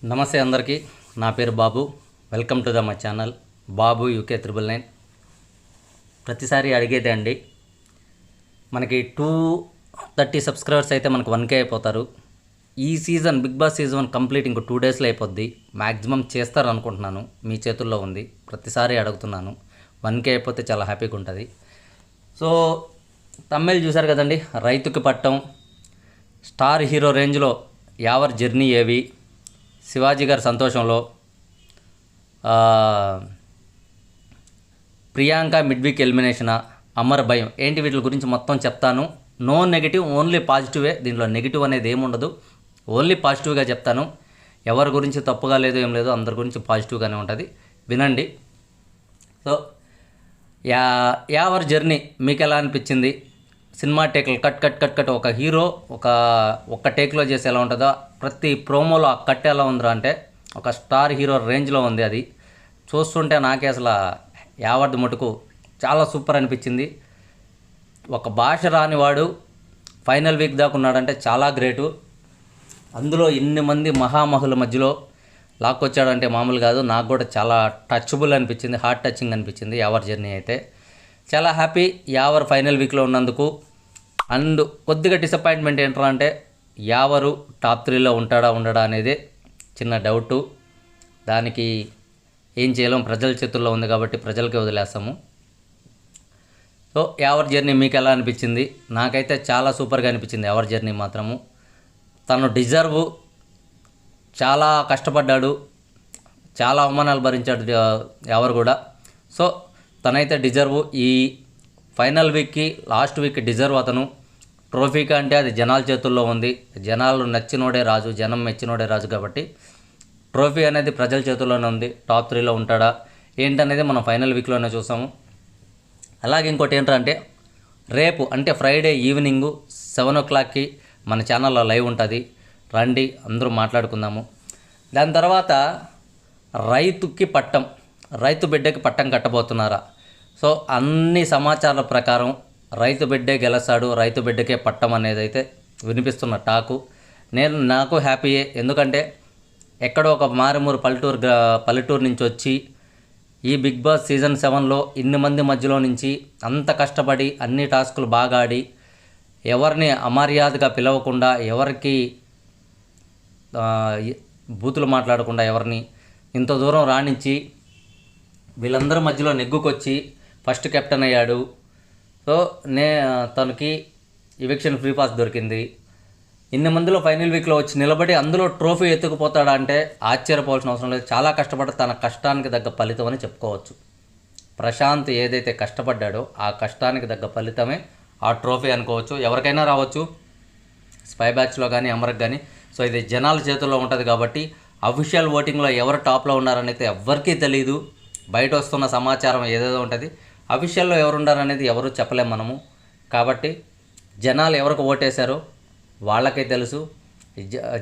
నమస్తే అందరికీ. నా పేరు Babu. Welcome to my channel Babu UK 999. ప్రతిసారి అడిగేదే అండి, మనకి 230 సబ్స్క్రైబర్స్ అయితే మనకు 1K అయిపోతారు. ఈ season Bigg Boss season complete ఇంకో 2 డేస్లో అయిపోద్ది. మ్యాక్సిమం చేస్తారు అనుకుంటున్నాను, మీ చేతుల్లో ఉంది. ప్రతిసారి అడుగుతున్నాను, 1K అయిపోతే చాలా హ్యాపీగా ఉంటుంది. సో తమిళ్ చూశారు కదండి, రైతుకి పట్టం, స్టార్ హీరో రేంజ్లో యావర్ జర్నీ ఏవి, శివాజీ గారి సంతోషంలో, ప్రియాంక మిడ్వీక్ ఎలిమినేషనా, అమర్ భయం ఏంటి, వీటి గురించి మొత్తం చెప్తాను. నో నెగిటివ్, ఓన్లీ పాజిటివే. దీంట్లో నెగిటివ్ అనేది ఏముండదు, ఓన్లీ పాజిటివ్గా చెప్తాను. ఎవరి గురించి తప్పుగా లేదు ఏం లేదు, అందరి గురించి పాజిటివ్గానే ఉంటుంది. వినండి. సో యావర్ జర్నీ మీకు ఎలా అనిపించింది? సినిమా టేక్లు కట్ ఒక హీరో ఒక్క టేక్లో చేసి ఎలా ఉంటుందో, ప్రతి ప్రోమోలో ఆ కట్ ఎలా ఉందిరా అంటే ఒక స్టార్ హీరో రేంజ్లో ఉంది. అది చూస్తుంటే నాకే అసలు యావర్ది మటుకు చాలా సూపర్ అనిపించింది. ఒక భాష రానివాడు ఫైనల్ వీక్ దాకా ఉన్నాడంటే చాలా గ్రేటు. అందులో ఇన్ని మంది మహామహుల మధ్యలో లాక్కొచ్చాడంటే మామూలు కాదు. నాకు కూడా చాలా టచబుల్ అనిపించింది, హార్ట్ టచింగ్ అనిపించింది యావర్ జర్నీ అయితే. చాలా హ్యాపీ యావర్ ఫైనల్ వీక్లో ఉన్నందుకు. అండ్ కొద్దిగా డిసప్పాయింట్మెంట్ ఏంట్రా అంటే యావరు టాప్ 3లో ఉండడా అనేది చిన్న డౌటు. దానికి ఏం చేయలేం, ప్రజల చేతుల్లో ఉంది కాబట్టి ప్రజలకే వదిలేస్తాము. సో యావర్ జర్నీ మీకు ఎలా అనిపించింది? నాకైతే చాలా సూపర్గా అనిపించింది యావర్ జర్నీ మాత్రము. తను డిజర్వ్, చాలా కష్టపడ్డాడు, చాలా అవమానాలు భరించాడు ఎవరు కూడా. సో తనైతే డిజర్వ్. ఈ ఫైనల్ వీక్కి లాస్ట్ వీక్ డిజర్వ్ అతను. ట్రోఫీకి అంటే అది జనాల చేతుల్లో ఉంది. జనాలు నచ్చినోడే రాజు, జనం మెచ్చినోడే రాజు కాబట్టి ట్రోఫీ అనేది ప్రజల చేతుల్లోనే ఉంది. టాప్ 3లో ఉంటాడా ఏంటనేది మనం ఫైనల్ వీక్లోనే చూసాము. అలాగే ఇంకోటి ఏంటంటే రేపు అంటే ఫ్రైడే ఈవినింగు 7 o'clockకి మన ఛానల్లో లైవ్ ఉంటుంది. రండి, అందరూ మాట్లాడుకుందాము. దాని తర్వాత రైతు బిడ్డకి పట్టం కట్టబోతున్నారా? సో అన్ని సమాచారాల ప్రకారం రైతు బిడ్డే గెలుస్తాడు, రైతు బిడ్డకే పట్టం అనేది అయితే వినిపిస్తున్న టాకు. నాకు హ్యాపీయే. ఎందుకంటే ఎక్కడో ఒక మారుమూరు పల్లెటూరు నుంచి వచ్చి ఈ బిగ్ బాస్ సీజన్ 7లో ఇన్ని మంది మధ్యలో నుంచి అంత కష్టపడి అన్ని టాస్కులు బాగా ఆడి, ఎవరిని అమర్యాదగా పిలవకుండా, ఎవరికి బూతులు మాట్లాడకుండా, ఎవరిని ఇంత దూరం రాణించి వీళ్ళందరి మధ్యలో నెగ్గుకొచ్చి ఫస్ట్ కెప్టెన్ అయ్యాడు. సో తనకి ఎవిక్షన్ ఫ్రీ పాస్ దొరికింది. ఇన్ని మందిలో ఫైనల్ వీక్లో వచ్చి నిలబడి అందులో ట్రోఫీ ఎత్తుకుపోతాడా అంటే ఆశ్చర్యపోవాల్సిన అవసరం లేదు. చాలా కష్టపడి తన కష్టానికి తగ్గ ఫలితం అని చెప్పుకోవచ్చు. ప్రశాంత్ ఏదైతే కష్టపడ్డాడో ఆ కష్టానికి తగ్గ ఫలితమే ఆ ట్రోఫీ అనుకోవచ్చు. ఎవరికైనా రావచ్చు, స్పై బ్యాచ్లో కానీ అమర్కి కానీ. సో ఇది జనాల చేతుల్లో ఉంటుంది కాబట్టి అఫీషియల్ ఓటింగ్లో ఎవరు టాప్లో ఉన్నారనైతే ఎవ్వరికీ తెలియదు. బయట వస్తున్న సమాచారం ఏదేదో ఉంటుంది, అఫీషియల్లో ఎవరు ఉన్నారనేది ఎవరు చెప్పలేము మనము. కాబట్టి జనాలు ఎవరికి ఓటేశారో వాళ్ళకే తెలుసు.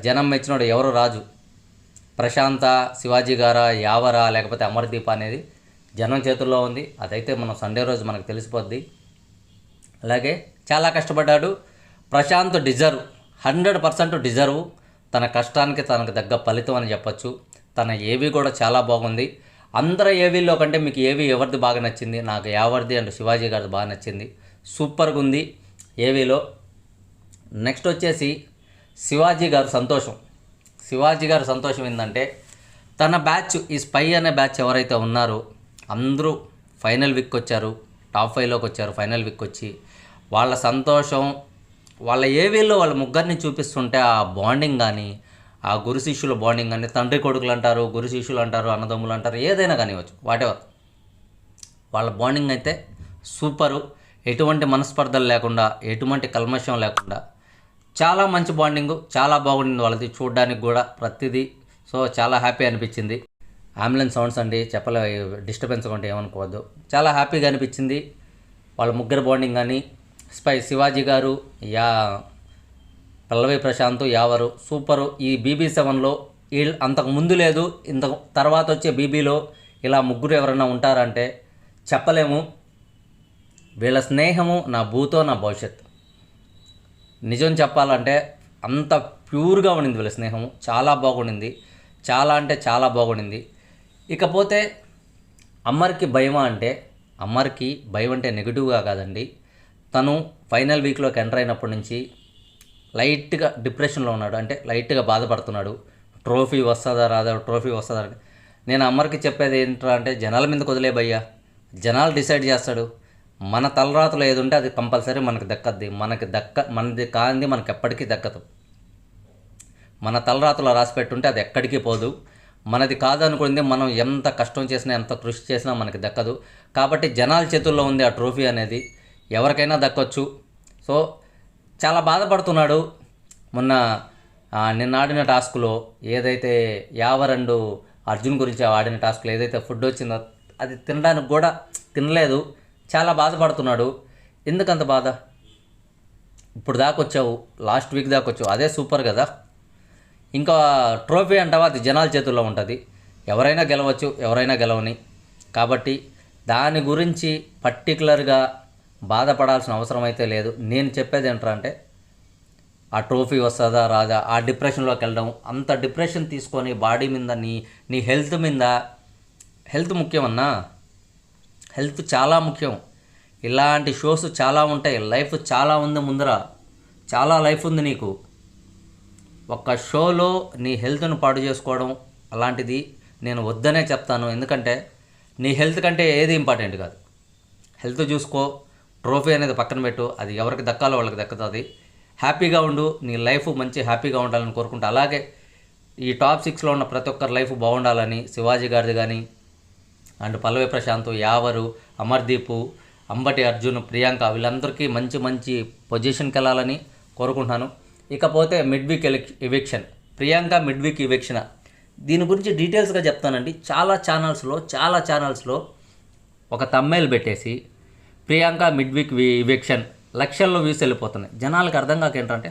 జనం మెచ్చినోడు ఎవరు రాజు, ప్రశాంత, శివాజీ గారా, యావరా, లేకపోతే అమర్దీప్ అనేది జనం చేతుల్లో ఉంది. అదైతే మనం సండే రోజు మనకు తెలిసిపోద్ది. అలాగే చాలా కష్టపడ్డాడు ప్రశాంత్. Deserve, 100% deserve. తన కష్టానికి తనకు తగ్గ ఫలితం అని చెప్పచ్చు. తన ఏవి కూడా చాలా బాగుంది. అందరూ ఏవీల్లో కంటే మీకు ఏవి ఎవరిది బాగా నచ్చింది? నాకు యావర్ది అండ్ శివాజీ గారిది బాగా నచ్చింది. సూపర్గా ఉంది ఏవీలో. నెక్స్ట్ వచ్చేసి శివాజీ గారు సంతోషం ఏంటంటే తన బ్యాచ్, ఈ స్పై అనే బ్యాచ్ ఎవరైతే ఉన్నారో అందరూ ఫైనల్ వీక్ వచ్చారు, టాప్ 5లోకి వచ్చారు. ఫైనల్ వీక్ వచ్చి వాళ్ళ సంతోషం, వాళ్ళ ఏవీల్లో వాళ్ళ ముగ్గురిని చూపిస్తుంటే ఆ బాండింగ్ కానీ, ఆ గురు శిష్యుల బాండింగ్ కానీ, తండ్రి కొడుకులు అంటారు, గురు శిష్యులు అంటారు, అన్నదమ్ములు అంటారు, ఏదైనా కానివచ్చు, వాటెవర్, వాళ్ళ బాండింగ్ అయితే సూపరు. ఎటువంటి మనస్పర్ధలు లేకుండా, ఎటువంటి కల్మషం లేకుండా చాలా మంచి బాండింగు, చాలా బాగుండింది వాళ్ళది చూడడానికి కూడా ప్రతిదీ. సో చాలా హ్యాపీ అనిపించింది. అంబులెన్స్ సౌండ్స్ అండి, చెప్పలే, డిస్టర్బెన్స్ కొంటే ఏమనుకోవద్దు. చాలా హ్యాపీగా అనిపించింది వాళ్ళ ముగ్గురు బాండింగ్ కానీ. స్పై శివాజీ గారు, పల్లవి ప్రశాంత్, యావరు సూపరు. ఈ BB7లో వీళ్ళు అంతకు ముందు లేదు, ఇంత తర్వాత వచ్చే బీబీలో ఇలా ముగ్గురు ఎవరైనా ఉంటారంటే చెప్పలేము. వీళ్ళ స్నేహము నా భూతో నా భవిష్యత్. నిజం చెప్పాలంటే అంత ప్యూర్గా ఉండింది వీళ్ళ స్నేహము, చాలా బాగుండింది. చాలా అంటే చాలా బాగుండింది. ఇకపోతే అమర్కి భయమా అంటే, అమర్కి భయం అంటే నెగిటివ్గా కాదండి. తను ఫైనల్ వీక్లోకి ఎంటర్ అయినప్పటి నుంచి లైట్గా డిప్రెషన్లో ఉన్నాడు. అంటే లైట్గా బాధపడుతున్నాడు. ట్రోఫీ వస్తుందా రాదా, ట్రోఫీ వస్తుందా అని. నేను అమర్కి చెప్పేది ఏంట్రా అంటే, జనాల మీదకి వదిలే భయ్యా, జనాలు డిసైడ్ చేస్తాడు. మన తలరాతలో ఏది ఉంటే అది కంపల్సరీ మనకి దక్కద్ది. మనది కాంది మనకి ఎప్పటికీ దక్కదు. మన తలరాతలో రాసి పెట్టుంటే అది ఎక్కడికి పోదు. మనది కాదనుకుంది మనం ఎంత కష్టం చేసినా ఎంత కృషి చేసినా మనకి దక్కదు. కాబట్టి జనాల చేతుల్లో ఉంది ఆ ట్రోఫీ అనేది, ఎవరికైనా దక్కొచ్చు. సో చాలా బాధపడుతున్నాడు. మొన్న నిన్న ఆడిన టాస్క్లో ఏదైతే యావర్ అండ్ అర్జున్ గురించి ఆడిన టాస్క్లో ఏదైతే ఫుడ్ వచ్చిందో అది తినడానికి కూడా తినలేదు. చాలా బాధపడుతున్నాడు. ఎందుకంత బాధ? ఇప్పుడు దాకా వచ్చావు, లాస్ట్ వీక్ దాకా వచ్చావు, అదే సూపర్ కదా. ఇంకా ట్రోఫీ అంటావా, అది జనాల చేతుల్లో ఉంటుంది. ఎవరైనా గెలవచ్చు, ఎవరైనా గెలవని. కాబట్టి దాని గురించి పర్టికులర్గా బాధపడాల్సిన అవసరం అయితే లేదు. నేను చెప్పేది ఏంట్రా అంటే, ఆ ట్రోఫీ వస్తుందా రాదా ఆ డిప్రెషన్లోకి వెళ్ళడం, అంత డిప్రెషన్ తీసుకొని బాడీ మీద నీ హెల్త్ మీద, హెల్త్ ముఖ్యమన్నా, హెల్త్ చాలా ముఖ్యం. ఇలాంటి షోస్ చాలా ఉంటాయి, లైఫ్ చాలా ఉంది ముందర, చాలా లైఫ్ ఉంది నీకు. ఒక్క షోలో నీ హెల్త్ను పాడు చేసుకోవడం అలాంటిది నేను వద్దనే చెప్తాను. ఎందుకంటే నీ హెల్త్ కంటే ఏది ఇంపార్టెంట్ కాదు. హెల్త్ చూసుకో, ట్రోఫీ అనేది పక్కన పెట్టు, అది ఎవరికి దక్కాలో వాళ్ళకి దక్కుతుంది. హ్యాపీగా ఉండు, నీ లైఫ్ మంచి హ్యాపీగా ఉండాలని కోరుకుంటా. అలాగే ఈ టాప్ 6లో ఉన్న ప్రతి ఒక్కరి లైఫ్ బాగుండాలని, శివాజీ గారిది కానీ అండ్ పల్లవి ప్రశాంత్, యావరు, అమర్దీపు, అంబటి అర్జున్, ప్రియాంక వీళ్ళందరికీ మంచి మంచి పొజిషన్కి వెళ్ళాలని కోరుకుంటున్నాను. ఇకపోతే mid week eviction, Priyanka mid week eviction, దీని గురించి డీటెయిల్స్గా చెప్తానండి. చాలా ఛానల్స్లో ఒక థంబ్నెయిల్ పెట్టేసి ప్రియాంక మిడ్ వీక్ ఎవిక్షన్ లక్షల్లో వ్యూస్ వెళ్ళిపోతున్నాయి. జనాలకు అర్థం కాక ఏంటంటే,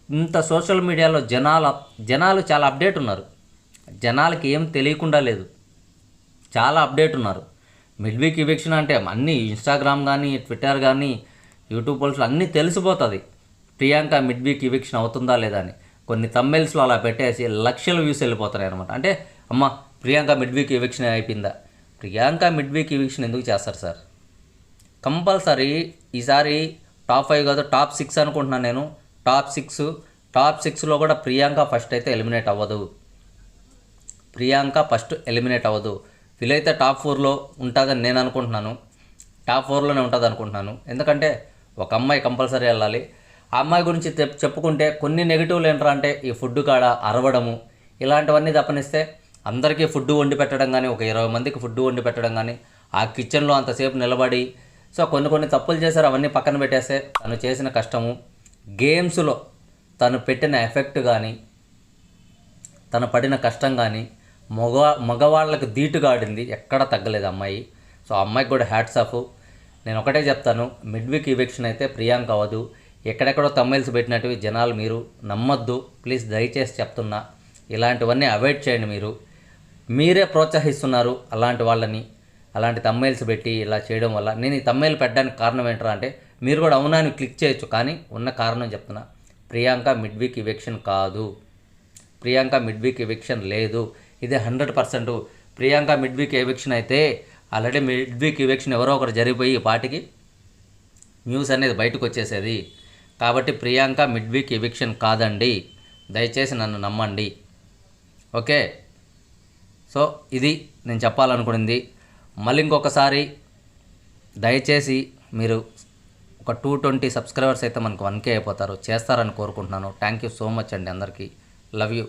ఇంత సోషల్ మీడియాలో జనాలు చాలా అప్డేట్ ఉన్నారు. జనాలకి ఏం తెలియకుండా లేదు, చాలా అప్డేట్ ఉన్నారు. మిడ్ వీక్ ఎవిక్షన్ అంటే అన్నీ ఇన్స్టాగ్రామ్ కానీ, ట్విట్టర్ కానీ, యూట్యూబ్ పోల్స్లో అన్నీ తెలిసిపోతుంది ప్రియాంక మిడ్ వీక్ ఎవిక్షన్ అవుతుందా లేదా అని. కొన్ని థంబ్నెయిల్స్లో అలా పెట్టేసి లక్షల వ్యూస్ వెళ్ళిపోతున్నాయి అనమాట. అంటే అమ్మ ప్రియాంక మిడ్ వీక్ ఎవిక్షన్ అయిపోయిందా? ప్రియాంక మిడ్ వీక్ ఎవిక్షన్ ఎందుకు చేస్తారు సార్? కంపల్సరీ ఈసారి టాప్ 5 కాదు, టాప్ 6 అనుకుంటున్నాను నేను. టాప్ 6లో కూడా ప్రియాంక ఫస్ట్ అయితే ఎలిమినేట్ అవ్వదు. వీలైతే టాప్ 4లో ఉంటుందని నేను అనుకుంటున్నాను. టాప్ 4లోనే ఉంటుంది అనుకుంటున్నాను. ఎందుకంటే ఒక అమ్మాయి కంపల్సరీ వెళ్ళాలి. ఆ అమ్మాయి గురించి చెప్పుకుంటే కొన్ని నెగిటివ్లు ఏంట్రా అంటే, ఈ ఫుడ్ కాడ అరవడము ఇలాంటివన్నీ తప్పనిస్తే, అందరికీ ఫుడ్ వండి పెట్టడం కానీ, ఒక 20 మందికి ఫుడ్ వండి పెట్టడం కానీ, ఆ కిచెన్లో అంతసేపు నిలబడి, సో కొన్ని తప్పులు చేశారు. అవన్నీ పక్కన పెట్టేస్తే తను చేసిన కష్టము, గేమ్స్లో తను పెట్టిన ఎఫెక్ట్ కానీ, తను పడిన కష్టం కానీ, మగవాళ్ళకి ధీటుగా ఆడింది, ఎక్కడా తగ్గలేదు అమ్మాయి. సో ఆ అమ్మాయికి కూడా హ్యాట్స్ ఆఫ్. నేను ఒకటే చెప్తాను, మిడ్ వీక్ ఎవిక్షన్ అయితే ప్రియాంక అవ్వదు. ఎక్కడెక్కడో థంబ్నెయిల్స్ పెట్టినట్టువి జనాలు మీరు నమ్మొద్దు ప్లీజ్, దయచేసి చెప్తున్నా. ఇలాంటివన్నీ అవాయిడ్ చేయండి. మీరే ప్రోత్సహిస్తున్నారు అలాంటి వాళ్ళని, అలాంటి థంబ్నెయిల్స్ పెట్టి ఇలా చేయడం వల్ల. నేను ఈ థంబ్నెయిల్ పెట్టడానికి కారణం ఏంట్రా అంటే, మీరు కూడా అవునా అని క్లిక్ చేయొచ్చు, కానీ ఉన్న కారణం చెప్తున్నా. ప్రియాంక మిడ్ వీక్ ఎవిక్షన్ కాదు, ప్రియాంక మిడ్ వీక్ ఎవిక్షన్ లేదు, ఇదే 100%. ప్రియాంక మిడ్ వీక్ ఎవిక్షన్ అయితే ఆల్రెడీ మిడ్ వీక్ ఎవిక్షన్ ఎవరో ఒకరు జరిగిపోయి పాటికి న్యూస్ అనేది బయటకు వచ్చేసేది. కాబట్టి ప్రియాంక మిడ్ వీక్ ఎవిక్షన్ కాదండి, దయచేసి నన్ను నమ్మండి. ఓకే, సో ఇది నేను చెప్పాలనుకున్నది. మళ్ళీ ఇంకొకసారి దయచేసి మీరు ఒక 220 సబ్స్క్రైబర్స్ అయితే మనకు 1K అయిపోతారు, చేస్తారని కోరుకుంటున్నాను. థ్యాంక్ యూ సో మచ్ అండి అందరికీ. Love you.